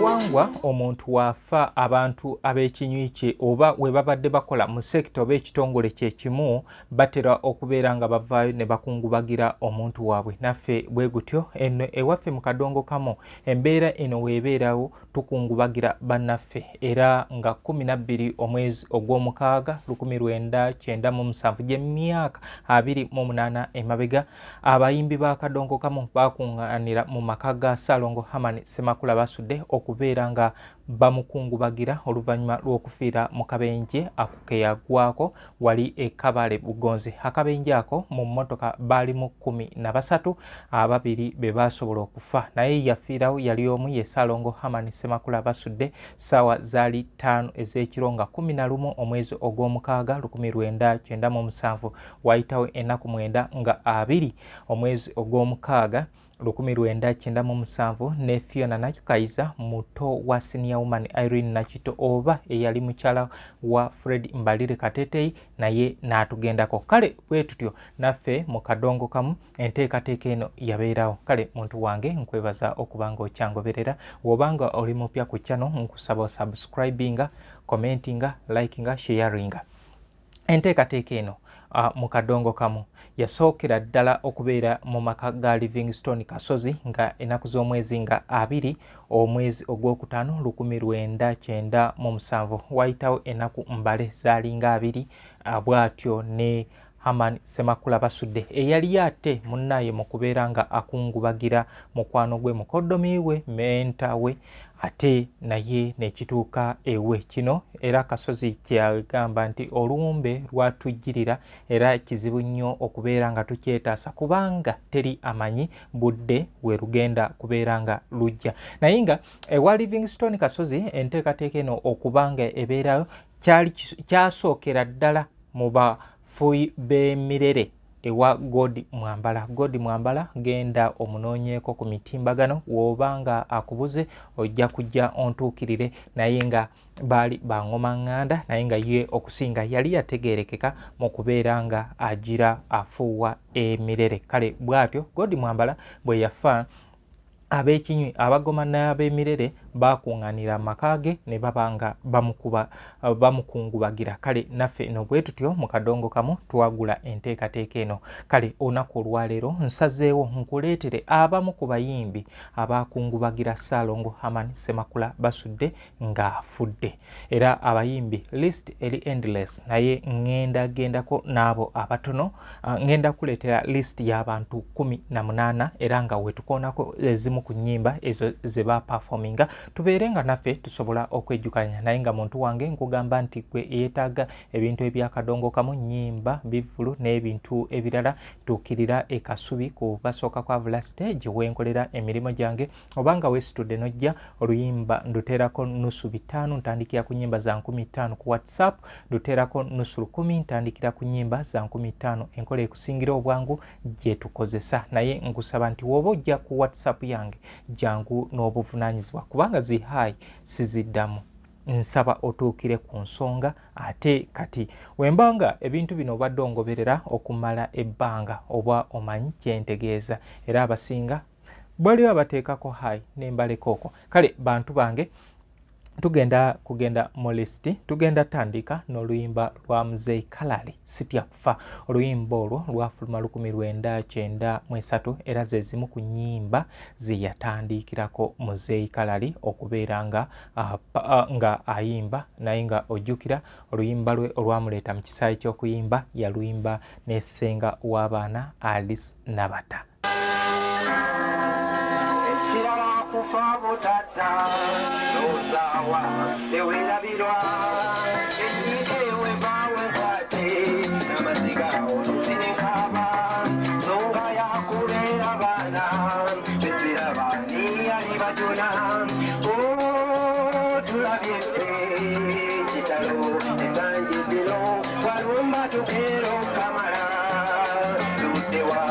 Wangwa omuntu wafa abantu ab'ekinywi kye oba we babadde bakola mu sekita oba ekitongole kyekimu batera okubeera nga bavaayo ne bakungubagira omuntu waabwe. Naffe bwe gutyo eno ewaffe mu Kadongo Kamu embeera eno weebeerawo tukungubagira bannaffe era nga 12 omwezi ogw'omukaaga 1997 gy'emyaka 28 emabega abayimbi ba Kadongo Kamu bakungaanira mu maka ga Ssaalongo Herman Ssemakula Basudde okubeera nga bamukungubagira oluvannyuma lw'okufiira mu kabenje ako ke yagwako wali e Kabale Bugonzi. Akabenje ako mu mmotoka baalimu 13, ababiri be baasobola okufa naye yafiirawo yali omu ye Ssaalongo Herman Ssemakula Basudde ssaawa zaali 5 ez'ekiro nga 11 omwezi ogw'omukaaga 1997 wayitawo ennaku 9 nga 2 omwezi ogw'omukaaga 1997 ne Fiona Nakyukayiza muto wa senior woman Irene Nakito oba eyali mukyala wa Fred Mbalire Kateteyi naye n'atugendako. Kale bwe tutyo naffe mu Kadongo Kamu enteekateeka eno yabeerawo. Kale muntu wange nkwebaza okuba nga okyangoberera. W'obanga oli mupya ku channel nkusaba subscribinga, commentinga, likinga, sharinga. Enteekateeka eno mu Kadongo Kamu yasookera ddala okubeera mu maka ga Livingstone Kasozi nga ennaku z'omwezi nga 2 omwezi ogwokutaano 1997 wayitawo ennaku mbale zaali nga 2 bw'atyo ne Herman Ssemakula Basudde eyali ate munnaye mu kubeera nga akungubagira mukwano gwe mukoddomi we menta we ate naye nekituuka ewe kino era Kasozi kyagamba nti olumbe lwatujjirira era kizibu nnyo okubeera nga tukyetaasa kubanga teri amanyi budde we lugenda kubeera nga lujja naye nga ewa Livingstone Kasozi enteekateeka eno okubanga ebeerayo kyasookera ddala mu bafuuyi b'emirere ewa Godi Mwambala. Godi Mwambala genda omunoonyeeko ku mitimbagano w'obanga akubuze ojja kujja ontuukirire naye nga baali bangoma nganda naye nga ye okusinga yali yategeerekeka mu kubeera nga agira afuuwa emirere. Kale bw'atyo Godi Mwambala bwe yafa ab'ekinywi abagoma n'ab'emirere bakuŋŋaanira amaka ge ne baba nga bamukungubagira. Kale naffe eno bwe tutyo mu Kadongo Kamu twagula enteekateeka eno. Kale olunaku olwaleero nsazeewo nkuleetere abamu ku bayimbi abakungubagira Ssaalongo Herman Ssemakula Basudde ng'afudde era abayimbi list eri endless naye ŋŋendagendako n'abo abatono. Ŋŋenda kuleetera list y'abantu 18 era nga wetukoonako ezimu ku nnyimba ezo ze baapafominga tubeere nga naffe tusobola okwejjukanya naye nga muntu wange nkugamba nti gwe yeetaaga ebintu ebya Kadongo Kamu nnyimba bivulu n'ebintu ebirala tuukirira e Kasubi ku basooka kwa Vula stage wenkolera emirimu gyange obanga weesitudde nojja oluyimba nduteerako nusu 5 ntandikira ku nnyimba za 15 ku WhatsApp nduteerako nusu 10 ntandikira ku nnyimba za 15 enkola ekusingira obwangu gye tukozesa naye nkusaba nti woba ojja ku WhatsApp yange jangu n'obuvunaanyizibwa kubanga zihaayi siziddamu nsaba otuukire ku nsonga ate kati wembanga ebintu bino obadde ongoberera okumala ebbanga oba omanyi kyentegeeza era abasinga bwaliwo abateekako haayi nembalekoko. Kale bantu bange tugenda kugenda mu listi tugenda tandika n'oluyimba lwa Muzeeyi Kalali sitya kufa. Oluyimba olwo lwafuluma 1993 era ze zimu ku nnyimba ze yatandikirako Muzeeyi Kalali okubeera nga ayimba naye nga ojjukira oluyimba lwe olwamuleeta mu kisaayi ky'okuyimba yaluyimba ne ssenga w'abaana Alice Nabata. Tata, no sawa, de wela birwa, ewe bawe kwate, namaziga olusine kaba, songa ya kurera bana, besira bani ali bajuna, oh tulabiete, chitalo, esanje zilo, warumba tukero kamara, tutewa,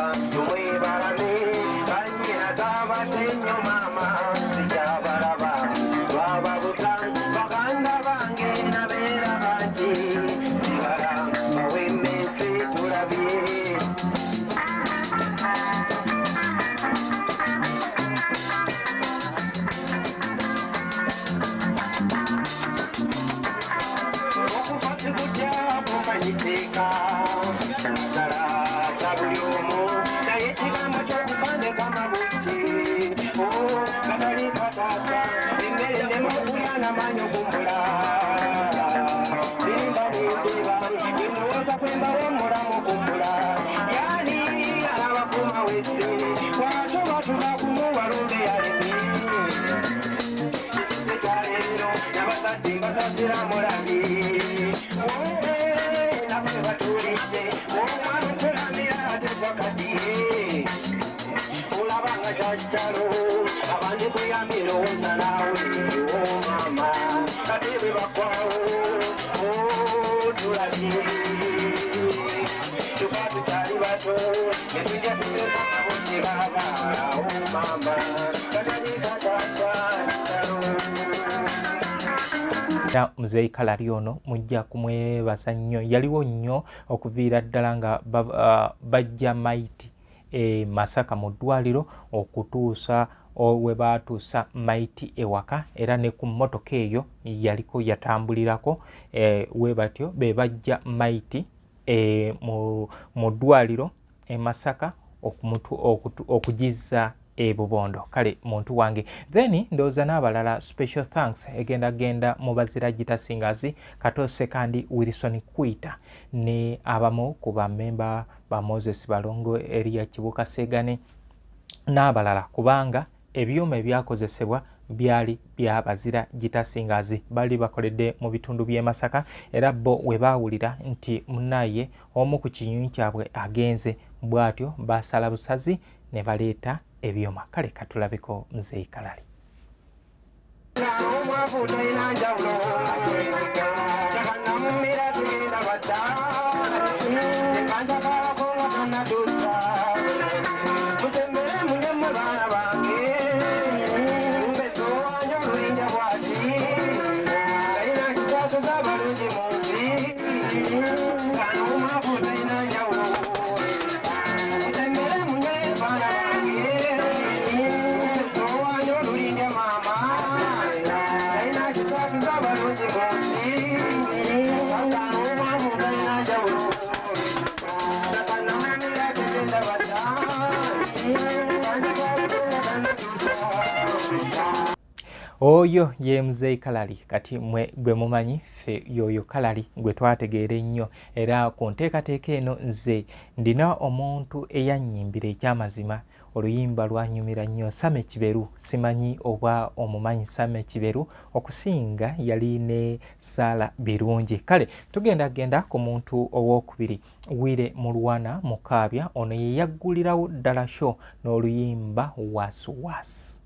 Muzeeyi Kalali ono mujja kumwebaza nnyo, yaliwo nnyo okuviira ddala nga bajja Maiti Masaka mu ddwaliro okutuusa we baatuusa Maiti ewaka, era ne ku mmotoka eyo yaliko yatambulirako we batyo be bajja Maiti mu ddwaliro Masaka okugizza Bubondo. Kale muntu wange, then ndowooza n'abalala special thanks genda mu bazira Gita Singers, Kato Sekandi, Wilson Kwita ne abamu ku bammemba ba Moses Balongo, Elia Kibuka Segane n'abalala, kubanga ebyuma ebyakozesebwa byali bya bazira Gita Singers, bali bakoledde mu bitundu by'e Masaka, era bo we baawulira nti munaye omu ku kinyonyi kyabwe agenze, bw'atyo basala busazi ne baleeta ebyuma. Kale katulabeko Muzeeyi Kalali. Oyo ye Muzeeyi Kalali, kati gwe mumanyi ffe yoyo Kalali gwe twategeera ennyo, era ku nteekateeka eno nze ndina omuntu eyannyimbira ekyamazima, oluyimba lwanyumira nnyo, Same Kiberu. Simanyi oba omumanyi Same Kiberu, okusinga yali ne Saala Birungi. Kale tugenda ku muntu owookubiri, Wire Mulwana Mukaabya, ono ye yaggulirawo ddala show n'oluyimba Wasuwasi.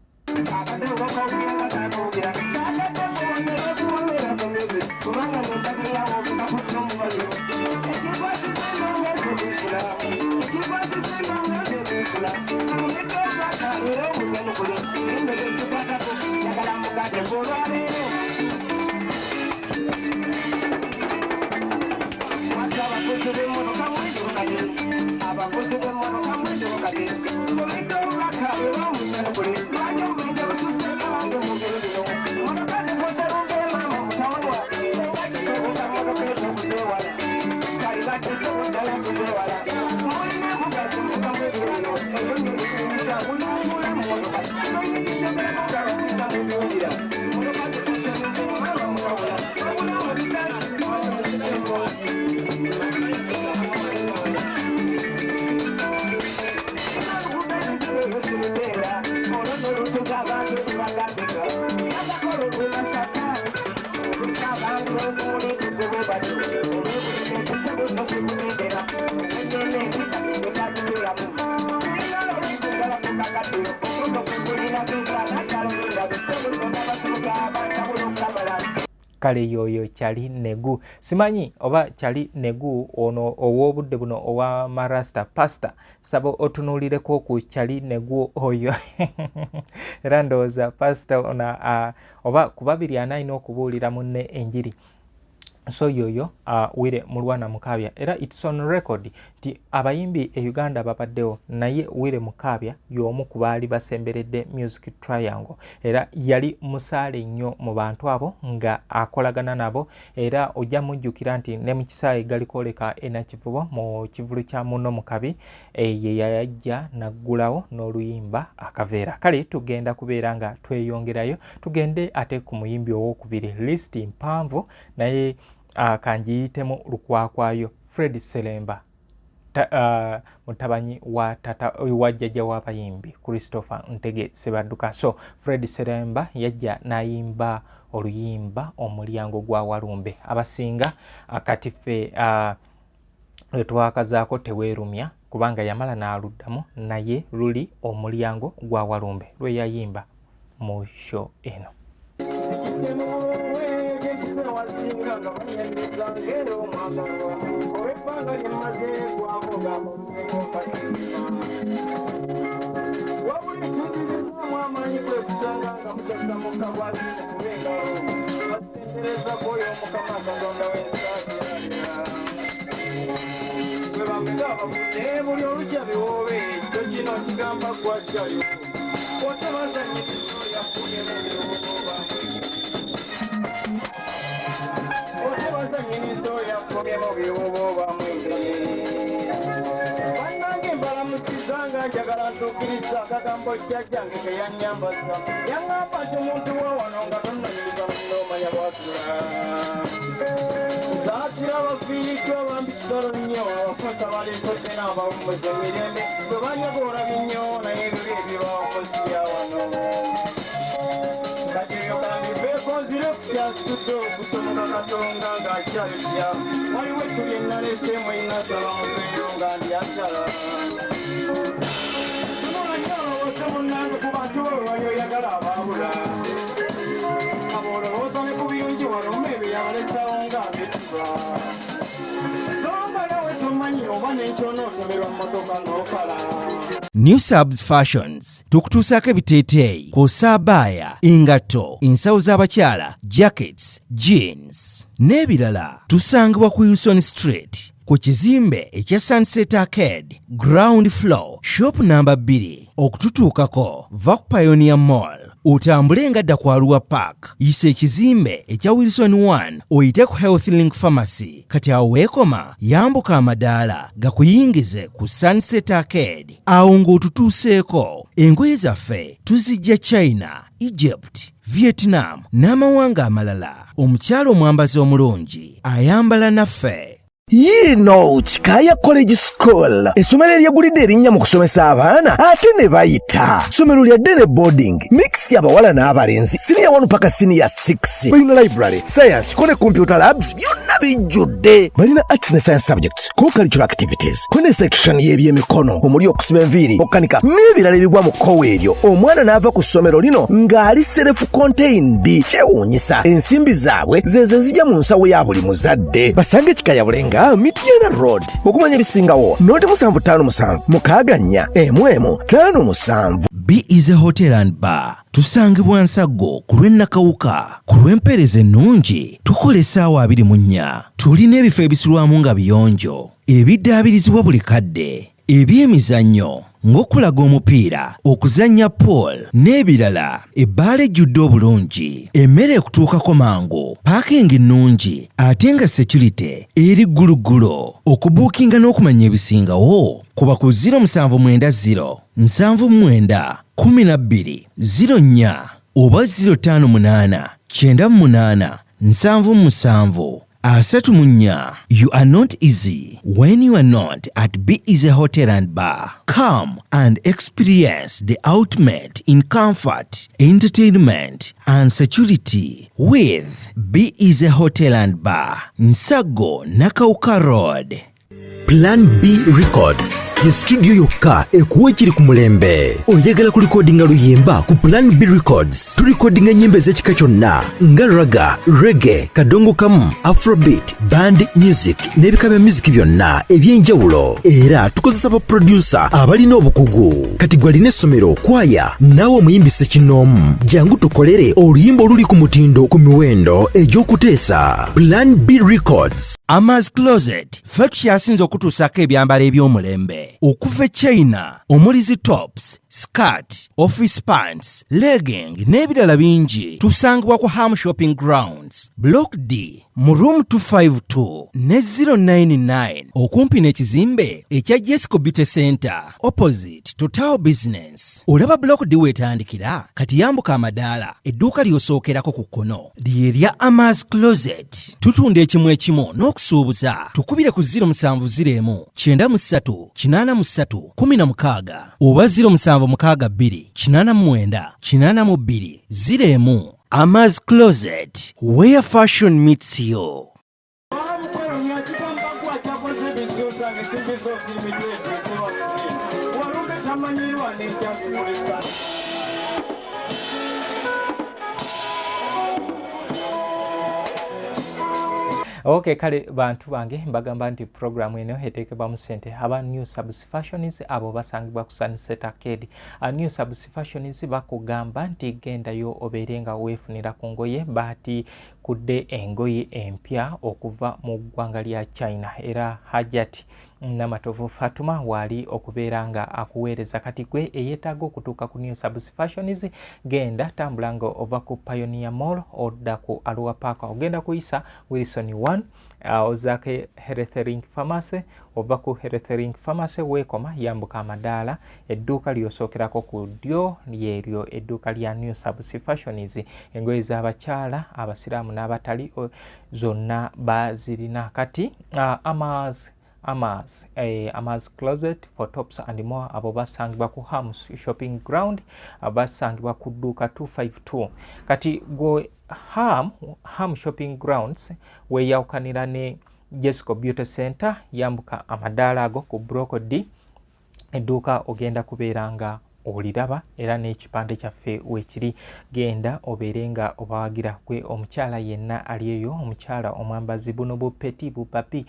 Kale yoyo Kyali Negu. Simanyi oba Kyali Negu ono ow'obudde buno owa Marasta Pastor, saba otunuulireko ku Kyali Negu oyo. Era ndowooza Pastor ona oba ku babiri anayina okubuulira munne enjiri. So yoyo Wire Mulwana Mukaabya, era it's on record ti abayimbi e Uganda babaddewo, naye Wire Mukaabya y'omu ku baali basemberedde Music Triangle, era yali musaale nnyo mu bantu abo nga akolagana nabo, era ojja mujjukira nti ne mu kisaawe galikoleka Nakivubo mu kivulu kya Muno Mukabi ye yajja naggulawo n'oluyimba Akaveera. Kale tugenda kubeera nga tweyongerayo, tugende ate ku muyimbi owookubiri, list mpanvu naye kanjiyitemu lukwakwayo, Fred Seremba, mutabanyi wa jjajja w'abayimbi Christopher Ntege Sebadduka. So Fred Seremba yajja n'ayimba oluyimba Omulyango gwa Walumbe. Abasinga kati ffe twakazaako Teweerumya kubanga yamala n'aluddamu naye luli omulyango gwa Walumbe lwe yayimba mu show eno. New Subs Fashions tukutuusaako ebiteeteeyi kw'ossa abaya, engatto, ensawo z'abakyala, jackets, jeans n'ebirala. Tusangibwa ku Wilson Street ku kizimbe ekya Sunset Arcade ground floor shop number 2. Okututuukako va ku Pioneer Mall, otambule ngadda ku Arua Park, yisa ekizimbe ekya Wilson 1 oyite ku Health Link Pharmacy. Kati awo weekoma yambuka amadaala gakuyingize ku Sunset Arcade, awo ng'otutuuseeko. Engoye zaffe tuzijja China, Egypt, Vietnam n'amawanga amalala. Omukyala omwambazi omulungi ayambala naffe. Yino Chikaya College School essomero eryegulidde erinnya mu kusomesa abaana ate ne bayita ssomero lya Dene Boarding mix y'abawala n'abalenzi senior 1 paka senior 6. Balina library, science ko ne computer labs byonna bijjudde. Balina arts ne science subjects, co-curricular activities, ko ne section y'ebyemikono, omuli okusiba enviiri, okukanika n'ebirala ebigwa mu kkowe eryo. Omwana n'ava ku ssomero lino ng'ali self contained. Kyewuunyisa ensimbi zaabwe ze zijja mu nsawo ya buli muzadde. Basange Chikaya Bulenga Mitiana Road okumanya bisingawo noti 757 mukaganya M55. B is a hotel and bar. Tusangibwa Nsago ku lw'Ennakawuka. Ku lw'empeereza ennungi tukola essaawa 24. Tulina ebifo ebisulwamu nga biyonjo, ebiddaabirizibwa buli kadde, ebyemizannyo ng'okulaga omupiira, okuzannya pool n'ebirala. Ebbaala ejjudde obulungi, emmere ekutuukako mangu, paakingi nnungi ate nga security eri gguluggulo. Okubuukinga n'okumanya ebisingawo kuba ku 0790 79 12 04 oba 058 98 77 34. You are not easy when you are not at B is a hotel and bar. Come and experience the ultimate in comfort, entertainment and security with B is a hotel and bar. Nsago Nakauka Road. Plan B Records ye studio yokka ekuwa ekiri ku mulembe. Oyagala ku recordinga luyimba ku Plan B Records. Tu recordinga nyimbe z'ekika kyonna nga raga, reggae, kadongo kamu, afrobeat, band music n'ebika bya music byonna eby'enjawulo. Era tukozesa ba producer abalina obukugu. Kati gwalina essomero, kwaya, naawe omuyimbise kinoomu. Jangu tukolere oluyimba oluli ku mutindo ku miwendo egy'okuteesa. Plan B Records. Ama's Closet ffe tukyasinza okutuusaako ebyambalo eby'omulembe okuva China, omuli tops, skirt, office pants, legging n'ebirala bingi. Tusangibwa ku Ham Shopping Grounds, Block D, mu room 252 ne 099 okumpi n'ekizimbe ekya Jesco Beauty Center opposite Total Business. Olaba Block D wetandikira, kati yambuka amadaala edduuka ly'osookerako ku kkono lye lya Ama's Closet. Tutunda ekimu ekimu n'okusuubuza. Tukubire ku 0701 93 83 16 oba 0762 89 82 01. Ama's Closet, where fashion meets you. Okay, kale bantu bange mbagamba nti programu eno eteekebwamu ssente aba New Subs Fashions abo basangibwa ku Sunset Arcade. New Subs Fashions bakugamba nti gendayo obeere nga weefunira ku ngoye baati kudde engoye empya okuva mu ggwanga lya China era Hajati Namatovu Fatuma wali okubeera nga akuweereza kati gwe eyeetaaga okutuuka ku New Subs Fashions genda tambulanga ova ku Pioneer Mall odda ku Arua Park ogenda kuyisa Wilson 1 ozaako Health Link Pharmacy ova ku Health Link Pharmacy weekoma yambuka amadaala edduuka lyosookerako ku ddyo lyeryo edduuka lya New Subs Fashions. Engoye z'abakyala abasiraamu n'abatali zonna bazirina kati Amaz Closet for Tops and More abo basangibwa ku Ham Shopping Ground basangibwa ku dduuka 252 kati gwe Ham Shopping Grounds weyawukanira ne Jesco Beauty Center yambuka amadaala ago ku Block D edduuka ogenda kubeera nga oliraba era n'ekipande kyaffe weekiri genda obeere nga obawagira gwe omukyala yenna ali eyo omukyala omwambazi buno bupeti bupapi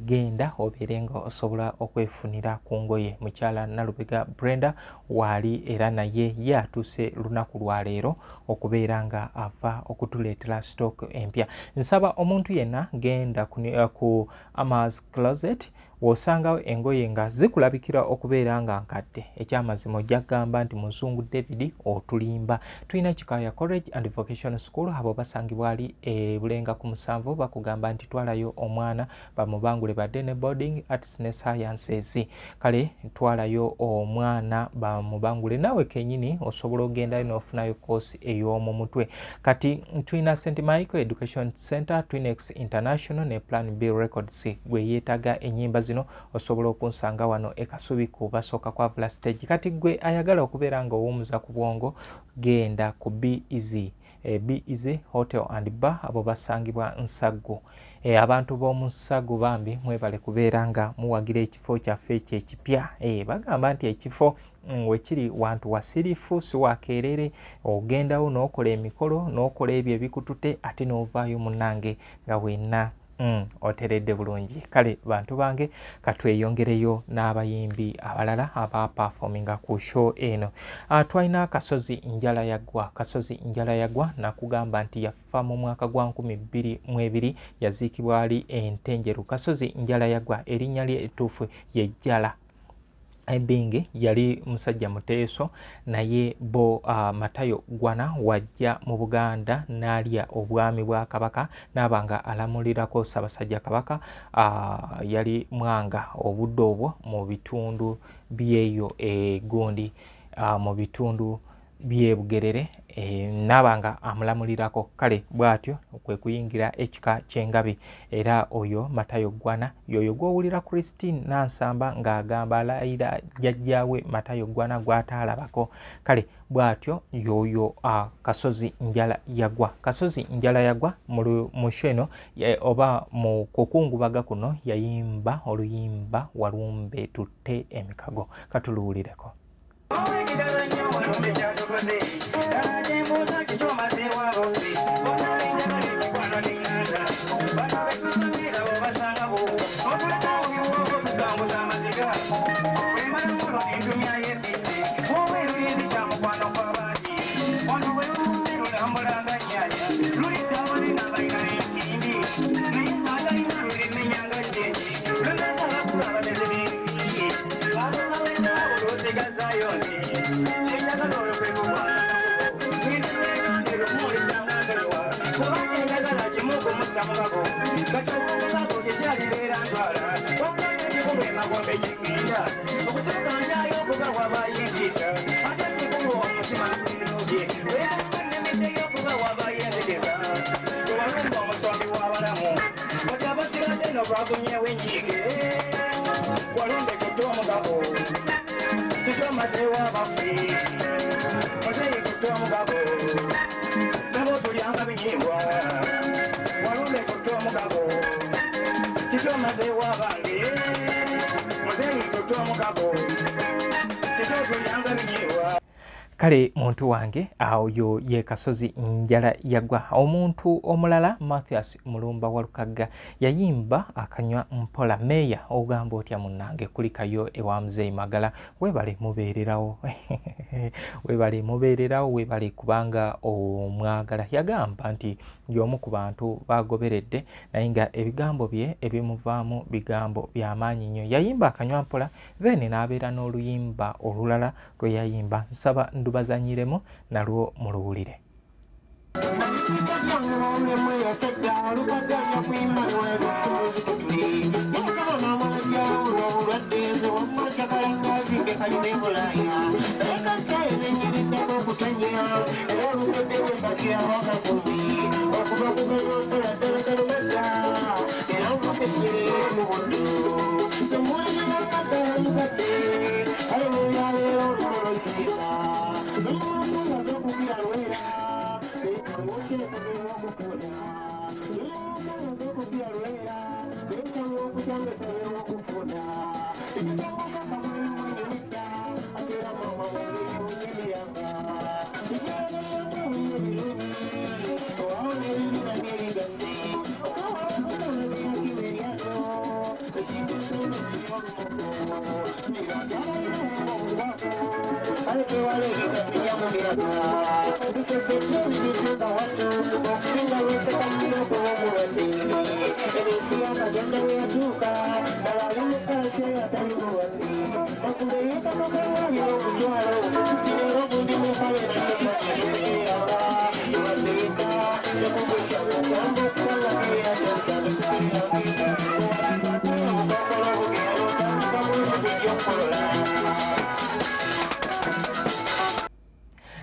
genda obeere nga osobola okwefunira ku ngoye. Mukyala Nalubega Brenda waali era naye ye atuuse lunaku lwa leero okubeera nga ava okutuleetera stock empya. Nsaba omuntu yenna genda ku Amaz Closet wosangawo engoye nga zikulabikira okubeera nga nkadde ekyamazima ojja kugamba nti Muzungu David otulimba. Tulina Kikaya College and Vocational School abo basangibwa ali Bulenga ku 7 bakugamba nti twalayo omwana bamubangule badde ne boarding arts ne sciences kale twalayo omwana bamubangule nawe kenyini osobola ogenda n'ofunayo course ey'omu mutwe. Kati tulina St. Michael Education Center, Twinex International ne Plan B Records gwe yeetaga enyimba zino osobola okunsanga wano ekasubi ku basooka kwa Vula Stage. Kati gwe ayagala okubeera nga owumuza ku bwongo genda ku Be Easy Hotel and Bar abo basangibwa Nsaggo. Abantu b'omu Nsaggo bambi mwebale kubeera nga muwagira ekifo kyaffe ekipya. Bagamba nti ekifo wekiri wantu wasirifu siwakeerere ogendawo n'okola emikolo n'okola ebyo ebikutute ate n'ovaayo munnange nga wenna oteredde bulungi. Kale bantu bange katweyongereyo n'abayimbi abalala aba performinga ku show eno. Twalina Kasozi Njala Yagwa. Kasozi Njala Yagwa nakugamba nti yafa mu mwaka gwa 2022 yaziikibwa ali Entenjeru. Kasozi Njala Yagwa erinnya lye ettuufu ye Jala Ebinge yali musajja muteeso naye bo Matayo Gwana wajja mu Buganda n'alya obwami bwa Kabaka n'abanga alamulirako Ssaabasajja Kabaka yali mwanga obudde obwo mu bitundu byeyo Gondi mu bitundu by'e Bugerere n'abanga amulamulirako. Kale bw'atyo kwe kuyingira ekika ky'engabi era oyo Matayo Gwana yoyo gw'owulira Christine Nansamba ng'agamba alayira jjajjaawe Matayo Gwana gw'ataalabako. Kale bw'atyo yoyo Kasozi Njala Yagwa. Kasozi Njala Yagwa mu sheno oba mu kukungubaga kuno yayimba oluyimba Walumbe tutte emikago. Katuluwulireko. kale muntu wange oyo ye Kasozi njala yagwa. Omuntu omulala Mathias Mulumba Walukagga yayimba akanywa mpola meya ogamba otya munnange kulikayo ewa Muzeeyi Magala webale mubeererawo webale kubanga omwagala. Yagamba nti y'omu ku bantu bagoberedde naye nga ebigambo bye ebimuvaamu bigambo by'amaanyi nnyo. Yayimba akanywa mpola then n'abeera n'oluyimba olulala lwe yayimba. Nsaba ndubazanyiremu nalwo muluwulire.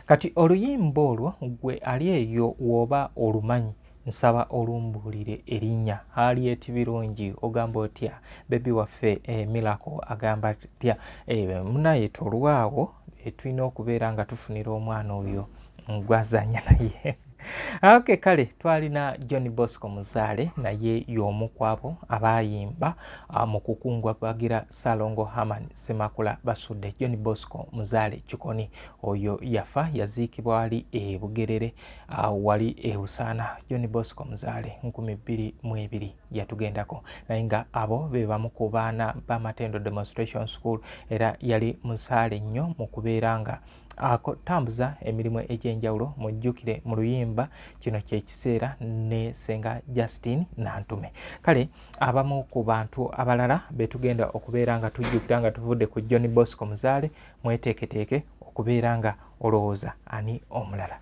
Kati oluyimba olwo gwe ali eyo woba olumanyi nsaba olumbuulire erinnya Harriet Birungi ogamba otya bebi waffe Miracle agamba atya munaye tolwawo tulina okubeera nga tufunira omwana oyo gwazanya naye. Okay, kale twalina John Bosco Muzaale naye y'omu kwabo abayimba mu kukungwabagira Salongo Herman Ssemakula basudde. John Bosco Muzaale Kikoni oyo yafa yaziikibwa ali e Bugerere wali e Busaana. John Bosco Muzaale 2022 yatugendako naye nga abo be bamu ku baana b'Amatendo Demonstration School era yali musaale nnyo mu kubeera nga atambuza emirimu egy'enjawulo. Mujjukire mu luyimba kino kyekiseera ne Senga Justin Nantume. Kale abamu ku bantu abalala betugenda okubeera nga tujjukira nga tuvudde ku John Bosco Muzaale mweteeketeeke okubeera nga olowooza ani omulala.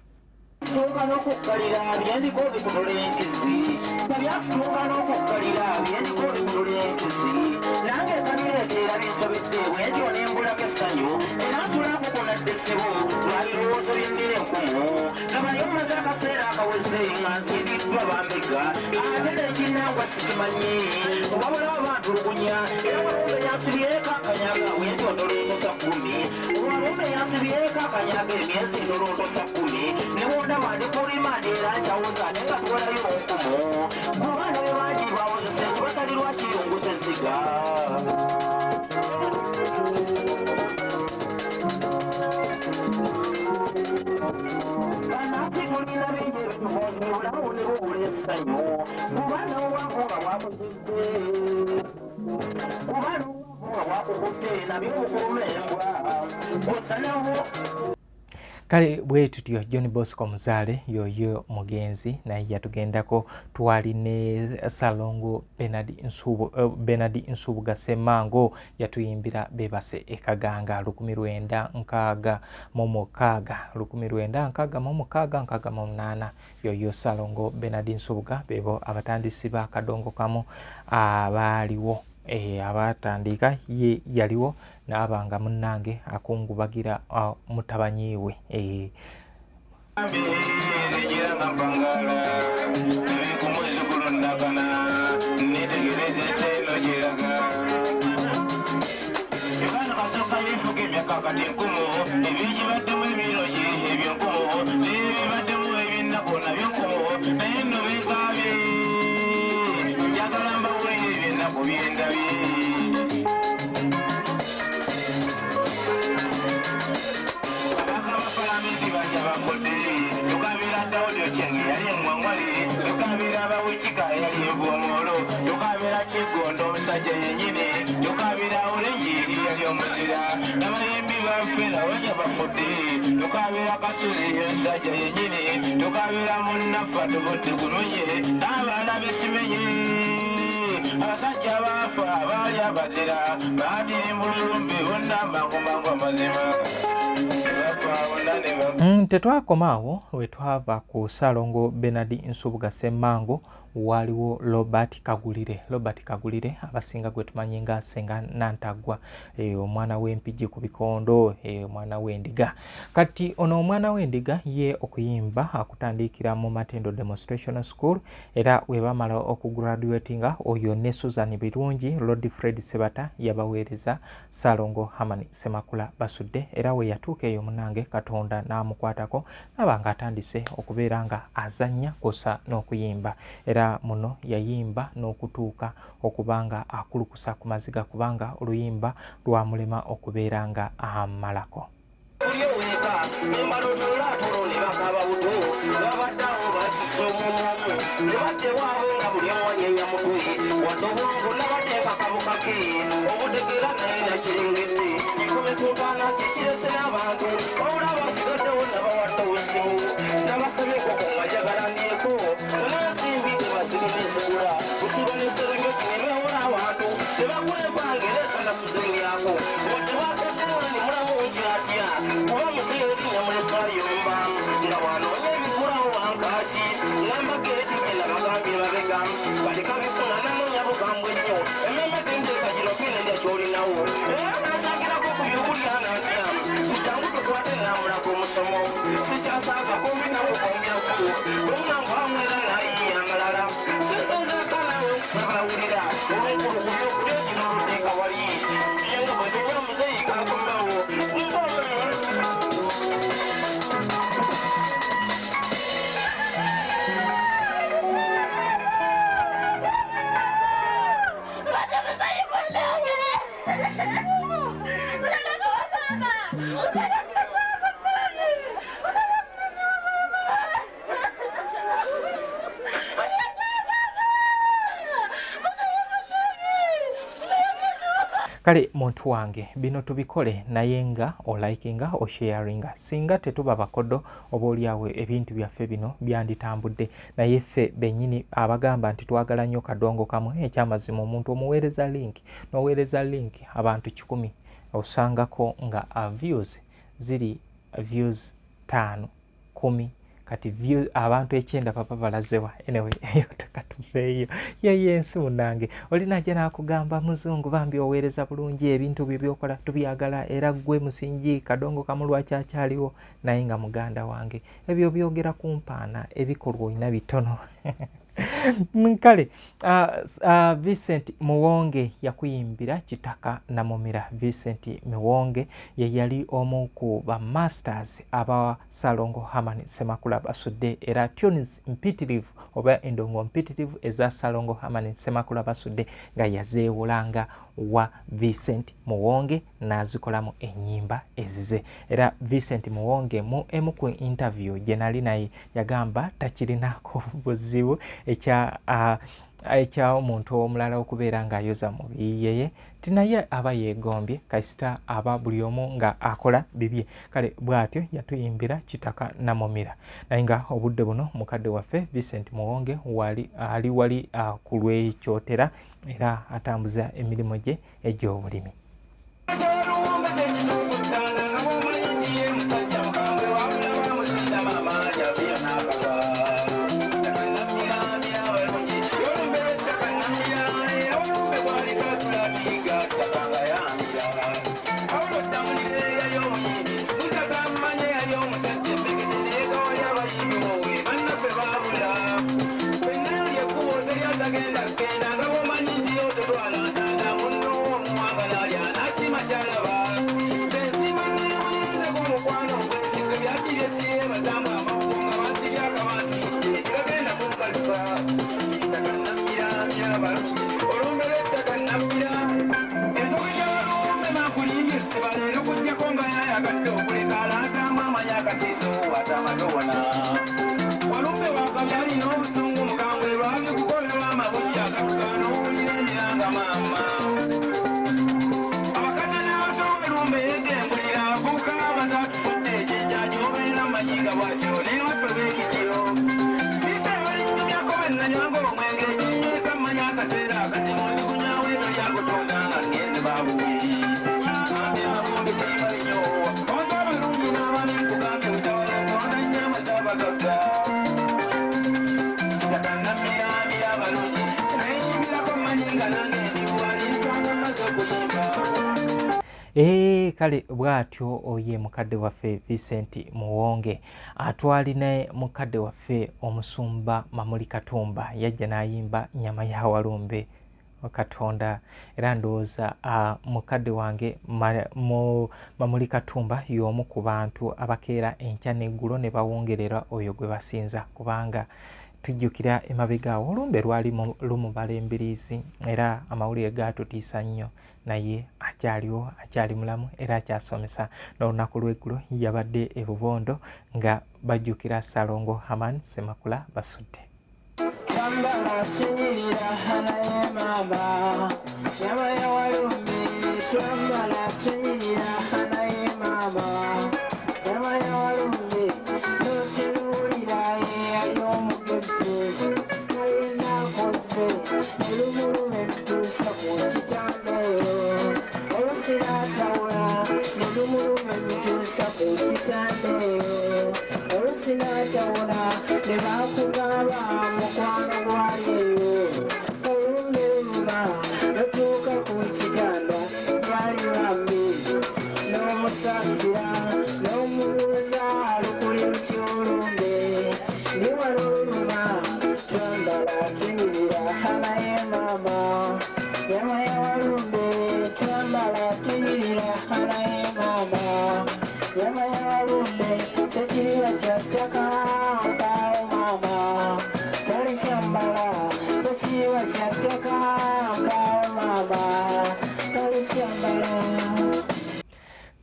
Kale bwe tutyo John Bosco Muzaale yoyo mugenzi naye yatugendako. Twali ne Salongo Bernard Nsubuga Ssemango yatuyimbira bebase ekaganga 1966 yoyo Salongo Bernard Nsubuga bebo abatandisi ba Kadongo Kamu abaaliwo abatandika ye yaliwo n'abanga munnange akungubagira mutabanyi we musajja yennyini tukabira olengeri yali omuzira n'abayimbi baffe nabanya bafudde tukabira kasuzi omusajja yennyini tukabira munnaffe tubutte kulunye n'abaana besimenye abasajja baafa baali abazira baatirimbululumbi bonna mangumangu amazima tetwakomaawo we twava ku Ssaalongo Bernard Nsubuga Ssemmango waliwo Robert Kagulire abasinga gwe tumanyi nga Ssenga Nantaggwa omwana w'empigi ku bikondo omwana w'endiga. Kati ono omwana w'endiga ye okuyimba akutandikira mu Matendo Demonstration School era we bamala okugraduatinga oyo ne Susan Birungi Lord Fred Sebata yabaweereza Ssaalongo Hamani Ssemakula basudde era we yatuuka eyo munange Katonda n'amukwatako nabanga atandise okubeera nga azannya kosa n'okuyimba era muno yayimba n'okutuuka okubanga akulukusa ku maziga kubanga oluyimba lwamulema okubeera nga amalako. Kale muntu wange bino tubikole naye nga olikinga o sharinga singa tetuba bakodo oba oliawe ebintu byaffe bino byanditambudde naye ffe bennyini abagamba nti twagala nnyo kadongo kamwe ekyamazima omuntu omuweereza link n'oweereza link abantu 10 osangako nga views ziri views 5 10 kati view abantu 9 papa balazewa anyway eyo takatufeeyo yensi munange olina jja nakugamba muzungu bambi oweereza bulungi ebintu byokola tubyagala era gwe musingi kadongo kamulwa kyakyaliwo naye nga muganda wange ebyo byogera kumpaana ebikolwa olina bitono. Kale Vincent Muwonge yakuyimbira kitaka namumira. Vincent Muwonge ye yali omu ku ba masters aba Ssaalongo Hamani Ssemakula basudde era tunes mpitirivu oba endongo mpitirivu eza Ssaalongo Hamani Ssemakula basudde nga yazeewolanga wa Vincent Muwonge nazikolamu ennyimba ezize era Vincent Muwonge mu emu ku interview gye nali naye yagamba takirinako buzibu ekya omuntu omulala okubeera nga ayoza mubi yeye tinaye aba yeegombye kasita aba buli omu nga akola bibye. Kale bw'atyo yatuyimbira kitaka namumira naye nga obudde buno mukadde waffe Vincent Muwonge wali ku lw'ekyotera era atambuza emirimu gye egy'obulimi. Mama Kale bwatyo oye mukadde waffe Vincent Muwonge atwalina mukadde waffe omusumba Mamuli Katumba yajja n'ayimba nyama ya walumbe Katonda era ndowooza mukadde wange Mamuli Katumba y'omu ku bantu abakeera enkya n'eggulo ne bawongerera oyo gwe basinza kubanga tujjukira emabegaawo olumbe lwali lumubala embiriizi era amawulire gaatutiisa nnyo naye akyaliwo akyali mulamu era akyasomesa n'olunaku lw'eggulo yabadde e Bubondo nga bajjukira Salongo Haman Ssemakula basudde.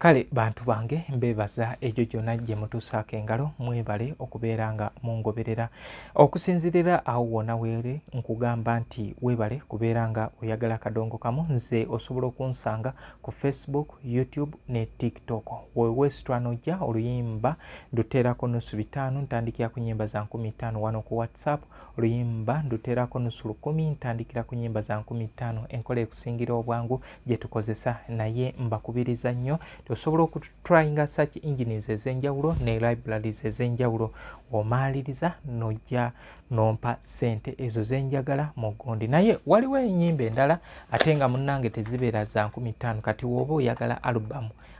Kale bantu bange mbebaza ejo gyonna gye mutuusaako engalo mwebale okubeera nga mungoberera okusinzirira awo wonna weeri nkugamba nti weebale kubeera nga oyagala kadongo kamu nze osobola okunsanga ku Facebook, YouTube ne TikTok. Weewesitwa n'ojja oluyimba nduteerako nusu 5 ntandikira ku nnyimba za 15 wano ku WhatsApp, oluyimba nduteerako nusu 10 ntandikira ku nnyimba za 15. Enkola ekusingira obwangu gye tukozesa naye mbakubiriza nnyo osobola okutryinga search engines ez'enjawulo ne libraries ez'enjawulo omaaliriza nojja nompa sente ezo zenjagala mu gundi naye waliwo ennyimba endala ate nga munnange tezibeera za 15 kati woba oyagala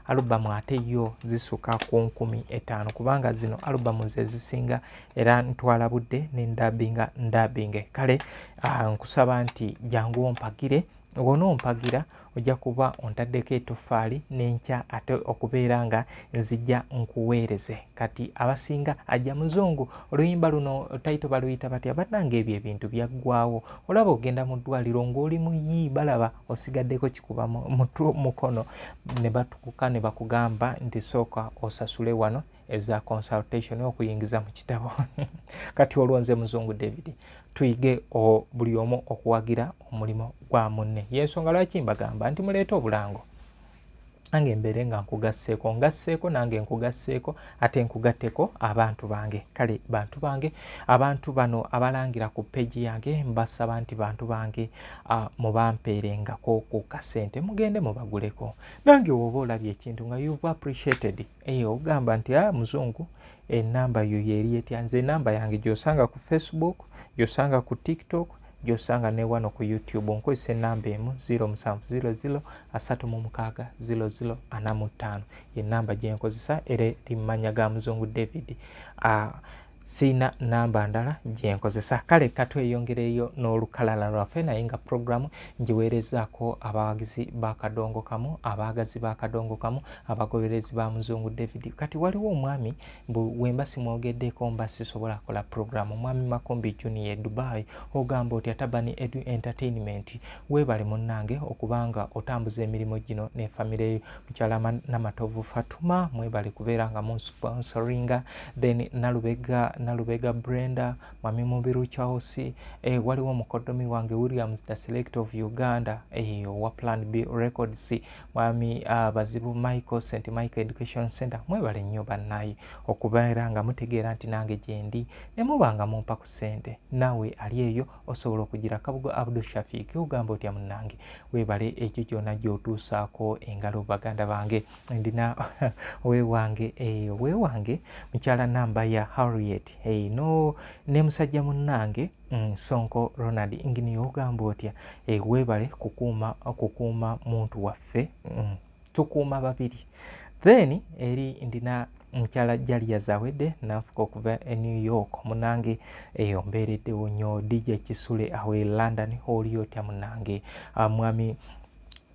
alubamu ate yo zisuka ku 15 kubanga zino alubamu ze zisinga era ntwala budde ne ndabinge kale nkusaba nti jangu ompagire onoompagira ojja kuba ontaddeko etoffaali n'enkya ate okubeera nga nzijja nkuweereze kati abasinga ajja muzungu oluyimba luno taito baluyita batya bannange ebyo ebintu byaggwawo olaba ogenda mu ddwaliro ng'oli muyi balaba osigaddeko kikuba mukono ne batukuka ne bakugamba nti sooka osasule wano eza consultation okuyingiza mu kitabo kati olwonze muzungu David tuyige buli omu okuwagira omulimo gwa munne yensonga lwaki mbagamba nti muleeta obulango nange mbeere nga ngasseeko nange nkugasseeko ate nkugatteko abantu bange kale bantu bange abantu bano abalangira ku peji yange mbasaba nti bantu bange mubampeerengako ku kasente mugende mubaguleko nange woba olabye ekintu nga you've appreciated ogamba nti muzungu enamba yo yeri etya nze enamba yange gyosanga ku Facebook gyosanga ku TikTok gyosanga ne wano ku YouTube nkozesa enamba emu 0700360045 enamba gyenkozesa era limanya ga muzungu David sina namba ndala gyenkozesa kale katweyongereyo n'olukalala lwaffe naye nga programu ngiweerezaako abawagizi bakadongo kamu abaagazi bakadongo kamu abagoberezi ba muzungu David kati waliwo omwami wemba simwogeddeko mba sisobola kola programu omwami Makombi Junior Dubai ogamba oti Atabani Edu Entertainment weebale munnange okubanga otambuza emirimu gino ne famire mukyala Namatovu Fatuma mwebale kubeera nga mu sponsoringa then Nalubega Nalubega Brenda, Mwami Mubiru Charles, waliwo mukodomi wange Williams the Select of Uganda, wa Plan B Records, Mwami Bazibu Michael St. Michael Education Center, mwebale nnyo bannayi okubeera nga mutegeera nti nange gyendi ne mubanga mumpa ku ssente. Naawe ali eyo osobola okugira Kabugo Abdul Shafiq ogamba otya munnange weebale ekyo kyonna gy'otuusaako engalo baganda bange. Ndina wewange mukyala namba ya Harriet no ne musajja munnange Sonko Ronald Ingini ogamba otya weebale kukuuma muntu waffe tukuuma babiri. Then eri ndina mukyala Jalia Zawede nafuka okuva New York munange ombeereddewo nnyo DJ Kisule awe London oli otya munange mwami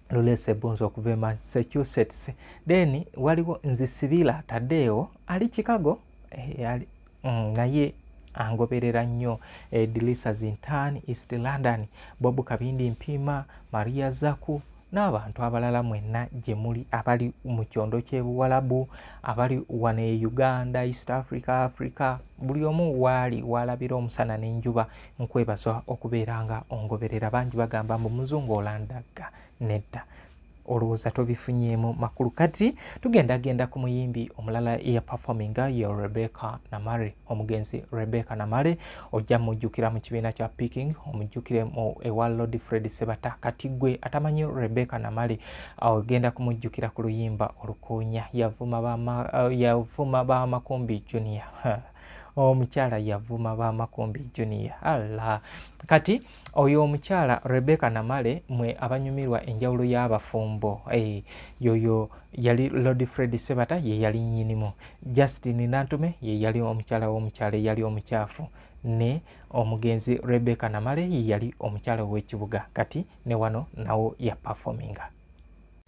Lulese Bonzo okuva Massachusetts. Then waliwo Nzisibila Tadeo ali Chicago naye angoberera nnyo Dilisa Zintan East London, Bobu Kabindi Mpima, Maria Zaku n'abantu abalala mwenna gye muli abali mu kyondo ky'ebuwalabu abali wane Uganda, East Africa, buli omu waali walabira omusana n'enjuba nkwebaza okubeeranga ongoberera. Bangi bagamba mu muzungu olandaga nedda olowooza tobifunyeemu makulu. Kati tugenda ku muyimbi omulala eya performinga ya Rebecca Namale. Omugenzi Rebecca Namale ojja mujjukira mu kibiina kya Picking, omujjukire mu ewa Lord Fred Sebata. Kati gwe atamanyi Rebecca Namale ogenda kumujjukira ku luyimba olukuunya yavuma ba Makumbi Junior omukyala yavuma ba Makumbi Junior. Allah kati oyo omukyala Rebecca Namale mwe abanyumirwa enjawulo y'abafumbo yoyo yali Lord Fred Sebata ye yali nnyinimu, Justin Nantume ye yali omukyala w'omukyala yali omukyafu, ne omugenzi Rebecca Namale ye yali omukyala w'ekibuga. Kati ne wano nawo ya performinga.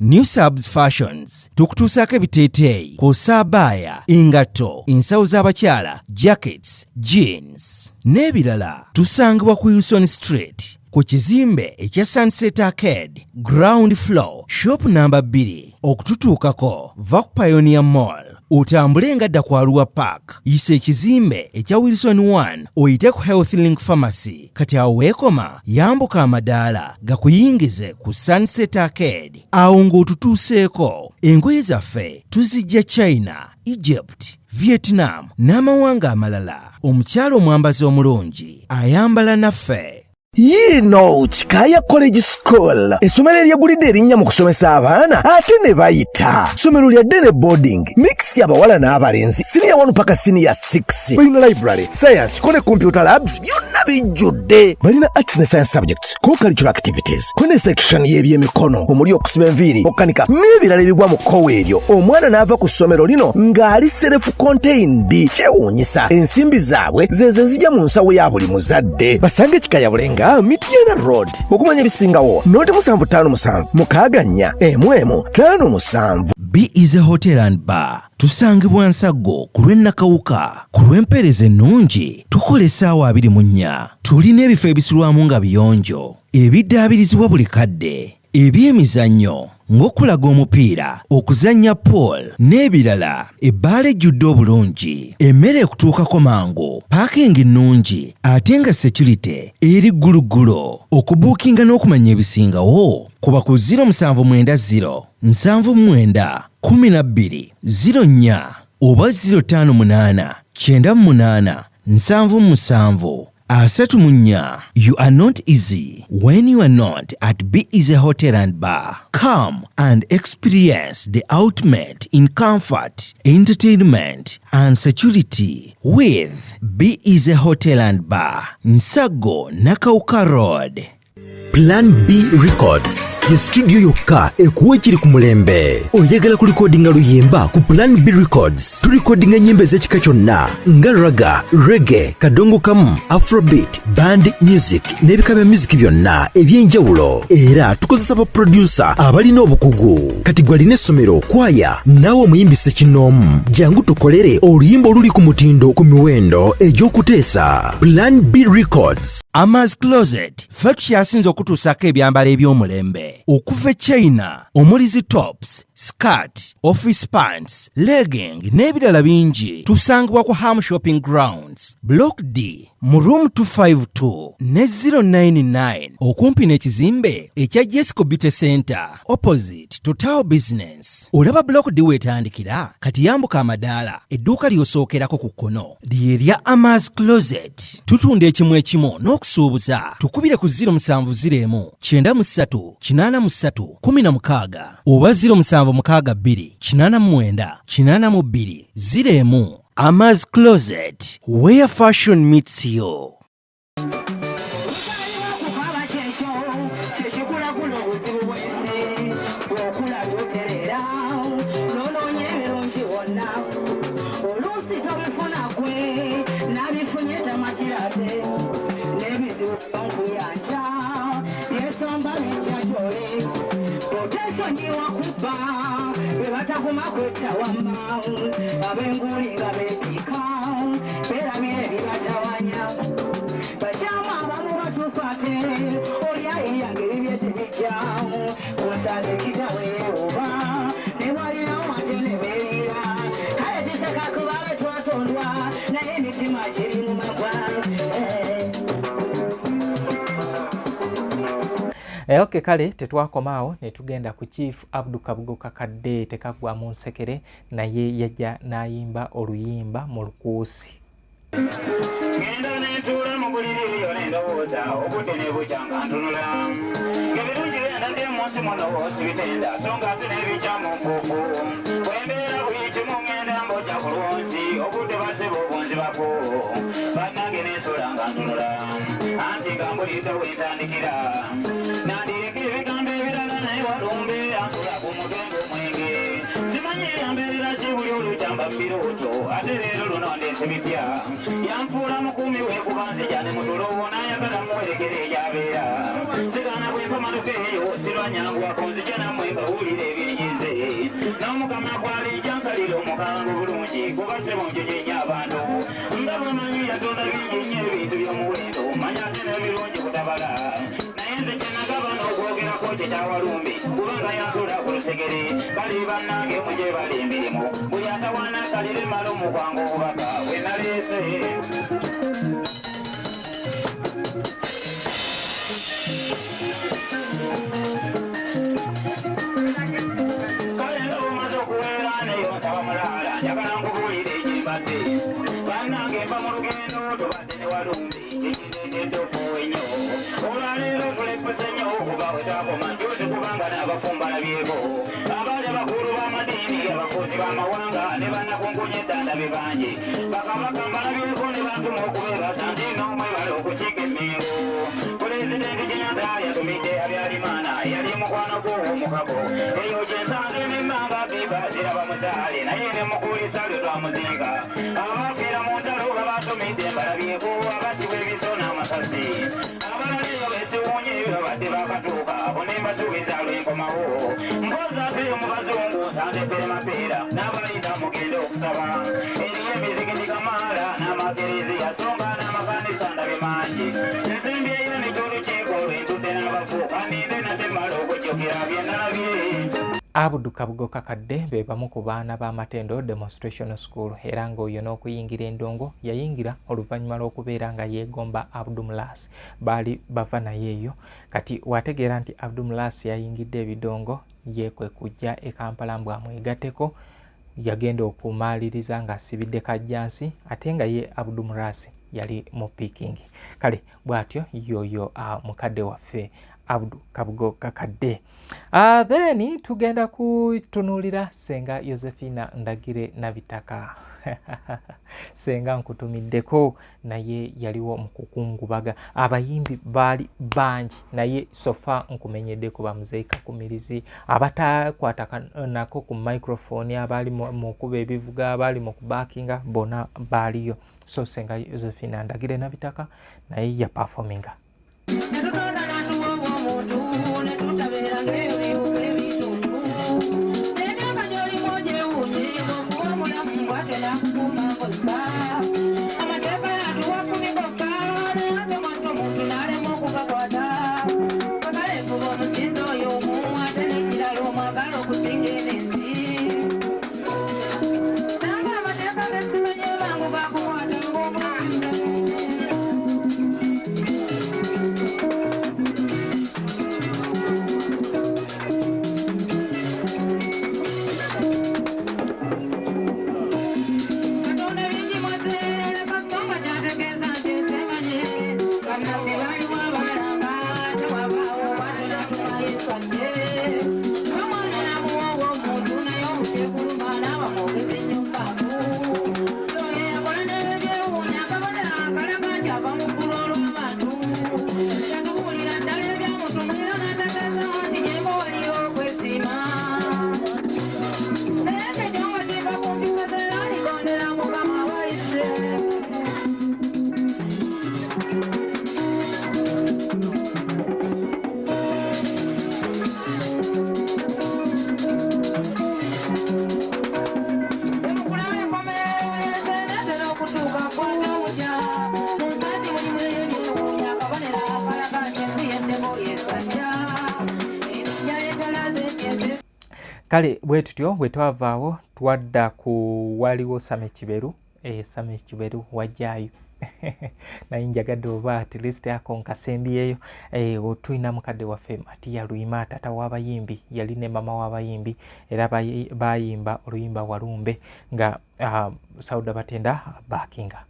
New Subs Fashions tukutuusaako ebiteeteeyi kw'ossa abaya, engatto, ensawo z'abakyala, jackets, jeans n'ebirala. Tusangibwa ku Wilson Street ku kizimbe ekya Sunset Arcade ground floor shop number 2. Okututuukako va ku Pioneer Mall otambule ngadda ku Arua Park, yisa ekizimbe ekya Wilson 1 oyite ku Health Link Pharmacy. Kati awo weekoma yambuka amadaala gakuyingize ku Sunset Arcade. Awo ng'otutuuseeko engoye zaffe tuzijja China, Egypt, Vietnam n'amawanga amalala. Omukyala omwambazi omulungi ayambala naffe. Yino Chikaya College School, essomero eryegulidde erinnya mu kusomesa abaana ate ne bayita. Ssomero lya Dene Boarding, mix y'abawala n'abalenzi, senior 1 paka senior 6. Balina library, science, ko ne computer labs byonna bijjudde. Balina arts ne science subjects, co-curricular activities, ko ne section y'ebyemikono, omuli okusiba enviiri, okukanika n'ebirala ebigwa mu kkowe eryo. Omwana n'ava ku ssomero lino ng'ali self-contained. Kyewuunyisa, ensimbi zaabwe ze zijja mu nsawo ya buli muzadde. Basange Chikaya Bulenga Mitiana Road. Okumanya bisingawo noti 757 mukaganya emwemu 57. B is a hotel and bar. Tusangibwa Nsago ku lw'Ennakawuka. Ku lw'empeereza ennungi tukola essaawa 24. Tulina ebifo ebisulwamu nga biyonjo, ebiddaabirizibwa buli kadde, ebyemizannyo ng'okulaga omupiira, okuzannya pool n'ebirala. Ebbaala ejjudde obulungi, emmere ekutuukako mangu, paakingi nnungi ate nga security eri gguluggulo. Okubuukinga n'okumanya ebisingawo kuba ku 070 79 12 04 oba 058 98 77 34. You are not easy when you are not at B is a hotel and bar. Come and experience the ultimate in comfort, entertainment and security with B is a hotel and bar. Nsago Nakauka Road. Plan B Records ye studio yokka ekuwa ekiri ku mulembe. Oyagala ku recordinga luyimba ku Plan B Records. Tu recordinga nyimbe z'ekika kyonna nga raga, reggae, kadongo kamu, afrobeat, band music n'ebika bya music byonna eby'enjawulo. Era tukozesa ba producer abalina obukugu. Kati gwalina essomero, kwaya, naawe omuyimbise kinoomu. Jangu tukolere oluyimba oluli ku mutindo ku miwendo egy'okuteesa. Plan B Records. Amaz Closet ffe tukyasinze okutuusako ebyambalo eby'omulembe okuva e China omuli zi tops, skirt, office pants, legging n'ebirala bingi. Tusangibwa ku Ham Shopping Grounds Block D mu room 252 ne 099 okumpi n'ekizimbe ekya Jesco Beauty Center opposite to Tower Business. Olaba Block D wetandikira kati yambuka amadaala edduuka ly'osookerako ku kkono lye lya Amaz Closet. Tutunda ekimu ekimu n'okusuubuza. Tukubire ku 0701 93 83 16 oba 0762 89 82 01. Amaz Closet, where fashion meets you. Okay, kale tetwakomaawo ne tugenda ku Chief Abdul Kabugo Kakadde tekagwa mu nsekere naye yajja n'ayimba oluyimba mu lukuusi. Ngenda netuula mu buliri yo n'endowooza obudde ne bukyanga ntunula ng'ebirungi byendadde munsi muno sibitenda so nga ate n'ebikyamu mpuufu bwembeera buli kimu ngenda mbojja ku lwonsi obudde basiba obunzibako bannange n'ensula nga ntunula anti nga mbulidde wentandikira nandireka ebigambo ebirala naye walumbe ansula ku mutwe ng'omwenge simanyi eyambeerera ki buli olukyamba mbirooto ate leero luno ndeese bipya yamfuula mukuumi we kuba nzija ne mutulowo n'ayagala muwerekera egyabeera sigana bwempamanuka eyo sirwanyanguwako nzija nammwe mbawulira ebinyize n'omukama kwalijja nsalira omukango bulungi kuba sebonjejenya abantu nga bwemanyi yatonda bingi nnyo ebintu by'omuwendo manya ate n'ebirungi kutabala naye nze kyenagaba n'okwogerako kyekyawalumbi kubanga yansula ku lusegere kali bannange muje bali emirimu buli atawana salire malo mukwango obubaka bwe naleese kale nga bumaze okuweera neyo nsaba mulaala njagala nkubuulire ekimbadde bannange mba mu lugendo tubadde ne walumbi kyekindeetedde ofuuwa ennyo olwaleero tulepuse nnyo okuba bwe twakoma njuzi kubanga n'abafumba labyeko abaali abakulu b'amadiini abakozi b'amawanga ne bannakunkunya eddanda be bangi bakabaka mbalabyeko ne bantuma okubeebasa nti n'omwebala okukiika emmengo pulezidenti Kenyatta yatumidde Habyarimana yali mukwano gw'omukago eyo kyensanga emimmanga biba ziraba muzaale naye ne mukulisa lwe twamuzinga abafiira mu ntalo babatumidde mbalabyeko abattibwa ebiso n'amasasi abalali nga beesiwuunye babadde bakatuuka abo ne mbasuubiza lwenkomawo mpoza ate mu bazungu nsanze peremapeera n'abayita mugende okusaba eriyo emizikiti kamaala n'amakereziya songa n'amakanisa ndabe mangi nsimbi eyo nekyolukiiko lwentudde n'abafuuka ninde nate mmala okujjukira bye nalabye. Abdul Kabugo Kakadde be bamu ku baana b'amatendo demonstration school era ng'oyo n'okuyingira endongo yayingira oluvannyuma lw'okubeera nga yeegomba Abdulmulas baali bava naye eyo kati wategeera nti Abdulmulas yayingidde ebidongo ye kwe kujja e Kampala mbw amwegatteko yagenda okumaaliriza ng'asibidde kajjansi ate nga ye Abdulmulas yali mu Peking. Kale bw'atyo yoyo mukadde waffe Abdul Kabugo Kakadde. Then tugenda kutunuulira Senga Josephina Ndagire Nabitaka. Senga nkutumiddeko naye yaliwo mu kukungubaga abayimbi baali bangi naye sofa nkumenyeddeko bamuzeika kumirizi abatakwata nako ku microphone abaali mu kuba ebivuga abaali mu kubakinga bona baaliyo. So Senga Josephina Ndagire Nabitaka naye ya performinga. kale bwe tutyo bwe twavaawo twadda ku waliwo Same Kiberu Same Kiberu wajjaayo naye njagadde oba at least ako nkasembiyeyo otulina mukadde waffe Matiya Luyima tata w'abayimbi yali ne mama w'abayimbi era bayimba oluyimba Walumbe nga Sauda Batenda baakinga.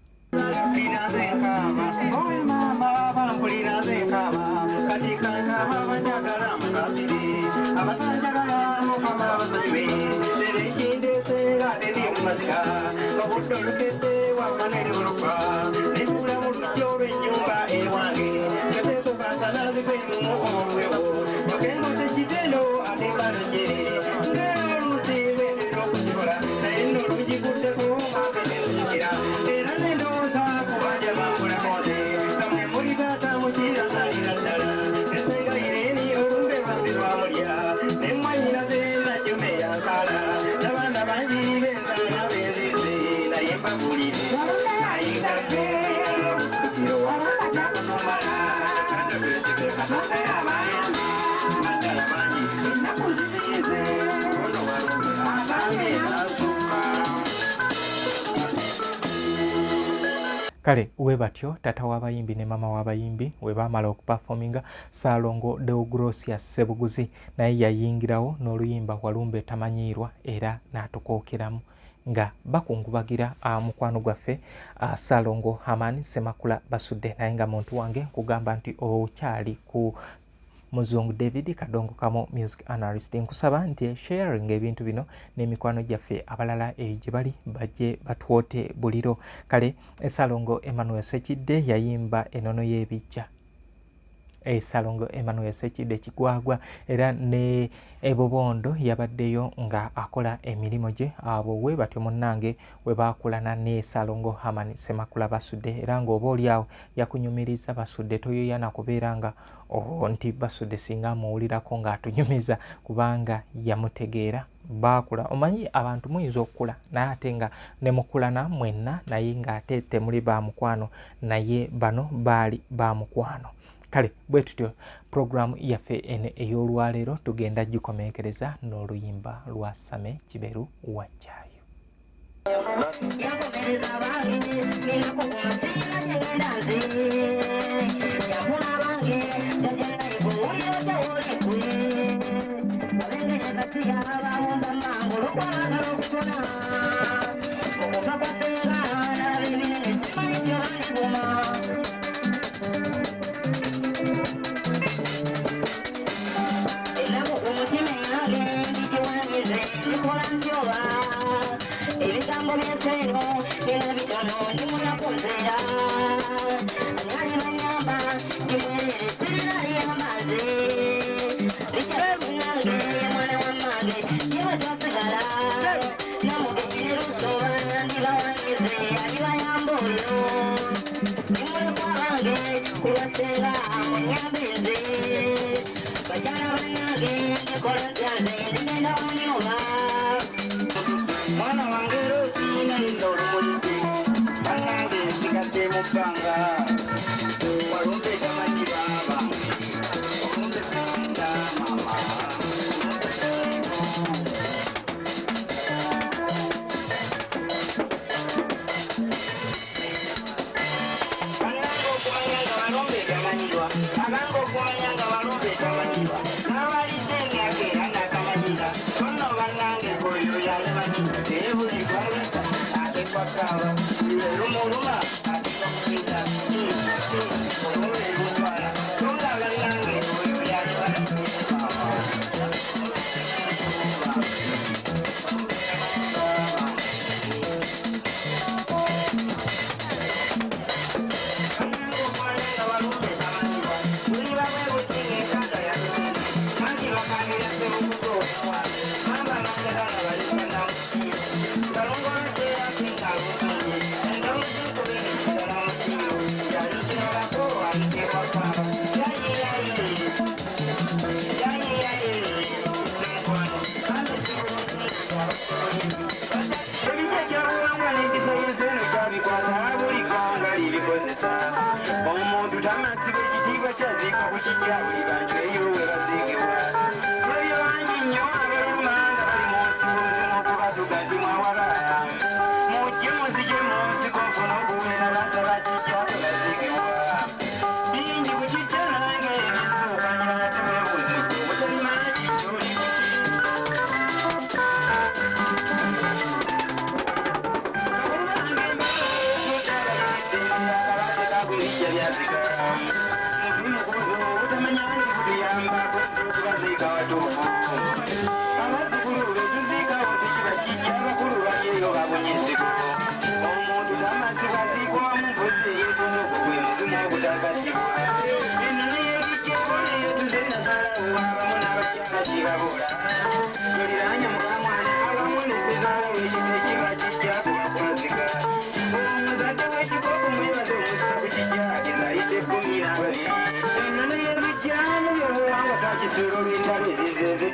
Kale we batyo tata w'abayimbi ne mama w'abayimbi we baamala okupafominga Ssaalongo Deogratias Ssebuguzi naye yayingirawo n'oluyimba Walumbe tamanyiirwa era n'atukookeramu nga bakungubagira mukwano gwaffe Ssaalongo Hamani Ssemakula Basudde naye nga muntu wange nkugamba nti okyali ku Muzungu David Kadongo Kamo music analyst. Nkusaba nti sharing ebintu bino n'emikwano gyaffe abalala gye bali bajje batwote buliro. Kale Ssaalongo Emmanuel Ssekidde yayimba enono y'ebijja. Ssaalongo Emmanuel Ssekidde Kigwagwa era ne Ebobondo yabaddeyo nga akola emirimu gye abo we batyo munnange we baakulana ne Ssaalongo Hamani Ssemakula Basudde era ng'oba oliawo yakunyumiriza Basudde toyoyana kubeera nga nti Basudde singa muwulirako ng'atunyumiza kubanga yamutegeera baakula. Omanyi abantu muyinza okukula naye ate nga ne mukulana mwenna naye ng'ate temuli ba mukwano naye bano baali ba mukwano. Kale bwe tutyo programu yaffe ene ey'olwaleero tugenda gikomekereza n'oluyimba lwa Same Kiberu wajjaayo.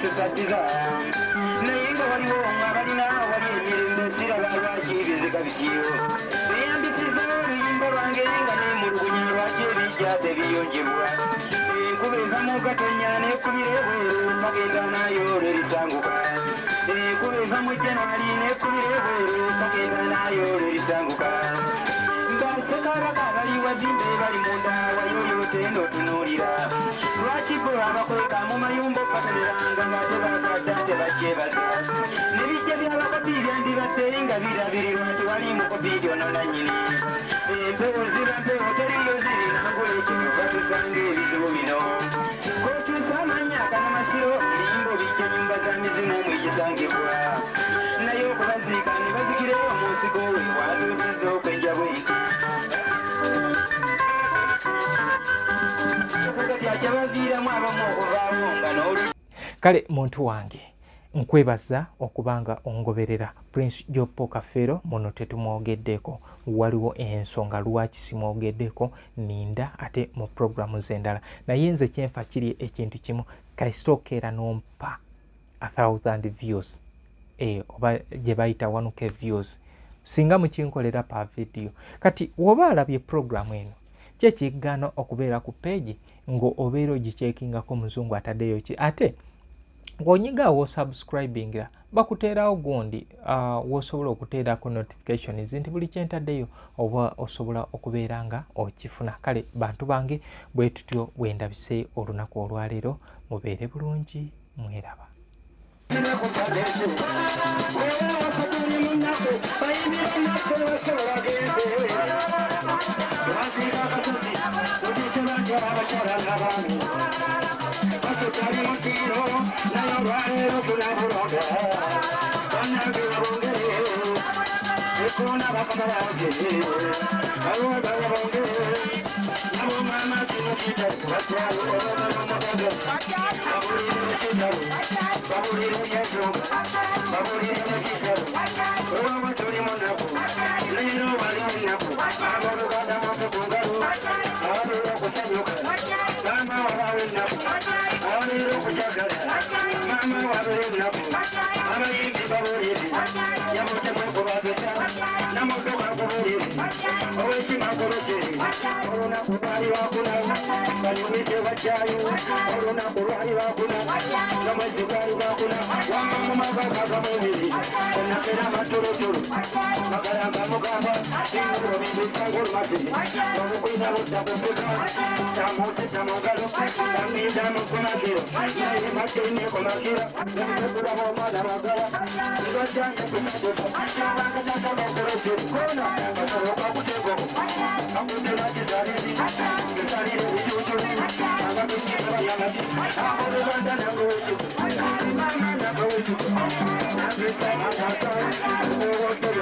tusatiza naye nga waliwo abalina wali emirembe siraba lwaki ebiziga bikiyo eyambisiza oluyimba lwange nga nemulugunya lwaki ebijja tebiyonjebwa enkuba eva mu gatonya nekubira ebweru bagenda nayo lwerisanguka enkuba eva mu Januari nekubira ebweru bagenda nayo lwerisanguka basekabaka bali wazimbe bali munda wayoyote notunuulira lwaki gwe abakweka mu mayumba okatoneranga nga tebakadda tebakyebaza nebijja by'abakopiirya ndibadde nga birabirirwa tewali mukopiirya ono nannyini empewo ziba mpewo teriyo ziri nangula ekino batusanga ebizibu bino kokyusa amanya akanamasiro limbo bijja nyumba za mizimu mwegisangibwa naye okubaziika ne bazikireyo mu nsigo we watuusizza okwenja bweki kale muntu wange nkwebaza okubanga ongoberera Prince Jopo Kafero muno tetumwogeddeko waliwo ensonga lwaki simwogeddeko ninda ate mu programu zendala naye nze kyenfa kiri ekintu kimu kaisitokera nompa 1000 views oba gye bayita 1k views singa mukinkolera pa video kati woba alabye programu eno kyekiggano okubeera ku page ngo obeera ogichekingako muzungu ataddeyo ki ate ng'onyigaawo osubscribingira bakuteerawo gundi wosobola okuteerako notifications nti buli kyentaddeyo oba osobola okubeera nga okifuna kale bantu bange bwe tutyo bwendabise olunaku olwaleero mubeere bulungi mweraba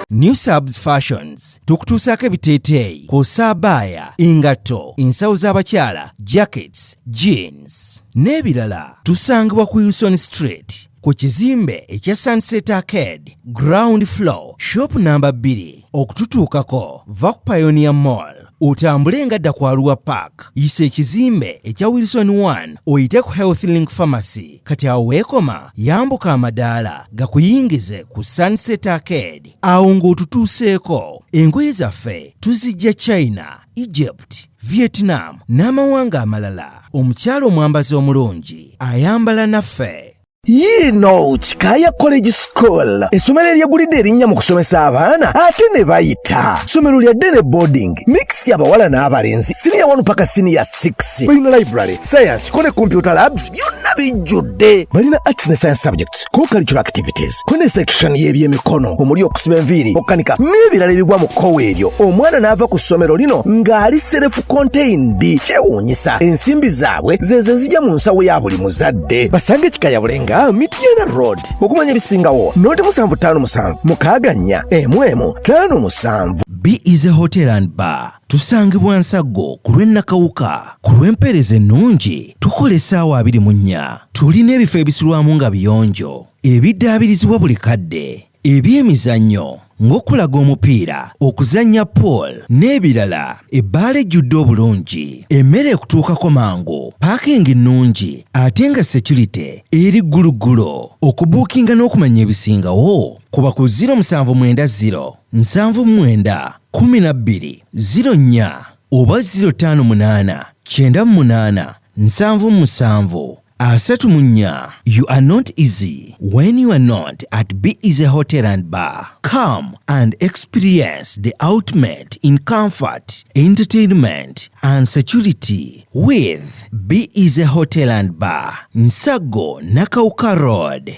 New Subs Fashions tukutuusaako ebiteeteeyi kw'ossa abaya, engatto, ensawo z'abakyala, jackets, jeans n'ebirala. Tusangibwa ku Wilson Street ku kizimbe ekya Sunset Arcade ground floor shop number 2. okututuukako va ku Pioneer Mall otambule ngadda ku Arua Park yise ekizimbe ekya Wilson 1 oyite ku Health Link Pharmacy kati awo weekoma yambuka amadaala gakuyingize ku Sunset Arcade awo ng'otutuuseeko. Engoye zaffe tuzijja China, Egypt, Vietnam n'amawanga amalala. Omukyala omwambazi omulungi ayambala naffe. Yino Chikaya College School essomero eryegulidde erinnya mu kusomesa abaana ate ne bayita. Ssomero lya Dene Boarding mix y'abawala n'abalenzi senior 1 paka senior 6. Balina library, science, kone computer labs byonna bijjudde. Balina arts ne science subjects, co-curricular activities, kone section y'ebyemikono omuli okusiba enviiri, okukanika n'ebirala ebigwa mu kkowe eryo. Omwana n'ava ku ssomero lino ng'ali self-contained. Kyewuunyisa ensimbi zaabwe ze zijja mu nsawo ya buli muzadde. Basange Chikaya Bulenga Mityana Road. Okumanya ebisingawo noti 757 mukaganya emwemu 57. B is a hotel and bar. Tusangibwa Nsago ku lw'Ennakawuka. Ku lw'empeereza ennungi tukola essaawa 24. Tulina ebifo ebisulwamu nga biyonjo ebiddaabirizibwa buli kadde. ebyemizannyo ng'okulaga omupiira, okuzannya pool n'ebirala. Ebbaala ejjudde obulungi, emmere ekutuukako mangu, paakingi nnungi ate nga security eri gguluggulo. Okubuukinga n'okumanya ebisingawo kuba ku 070 79 12 04 oba 058 98 77 34. You are not easy when you are not at Be Easy Hotel and Bar. Come and experience the ultimate in comfort, entertainment and security with Be Easy Hotel and Bar, Nsago Nakauka Road.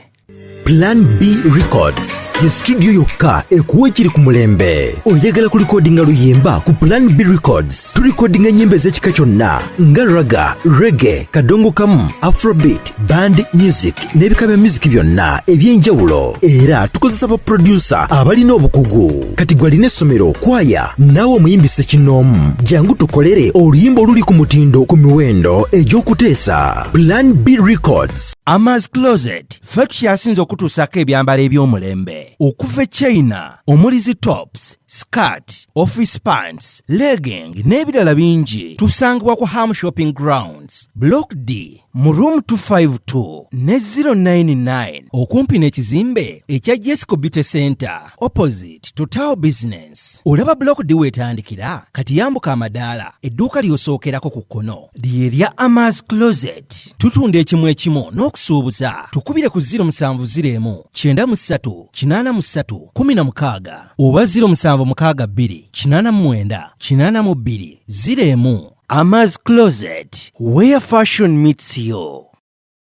Plan B Records ye studio yokka ekuwa ekiri ku mulembe. Oyagala ku recordinga luyimba ku Plan B Records. Tu recordinga nyimbe z'ekika kyonna nga raga, reggae, kadongo kamu, afrobeat, band music n'ebika bya music byonna eby'enjawulo. Era tukozesa ba producer abalina obukugu. Kati gwalina essomero, kwaya, naawe omuyimbise kinoomu. Jangu tukolere oluyimba oluli ku mutindo ku miwendo egy'okuteesa. Plan B Records. Ama's Closet ffe tukyasinza okutuusako ebyambalo eby'omulembe okuva e China omuli zi tops, skirt, office pants, legging n'ebirala bingi. Tusangibwa ku Ham Shopping Grounds, Block D mu room 252 ne 099 okumpi n'ekizimbe ekya Jesco Beauty Center opposite Total Business. Olaba Block D wetandikira, kati yambuka amadaala edduuka ly'osookerako ku kkono ly'erya Ama's Closet. Tutunda ekimu ekimu n'okusuubuza. Tukubire ku 070 93 83 16 oba 0762 89 82 01. Ama's Closet, where fashion meets you.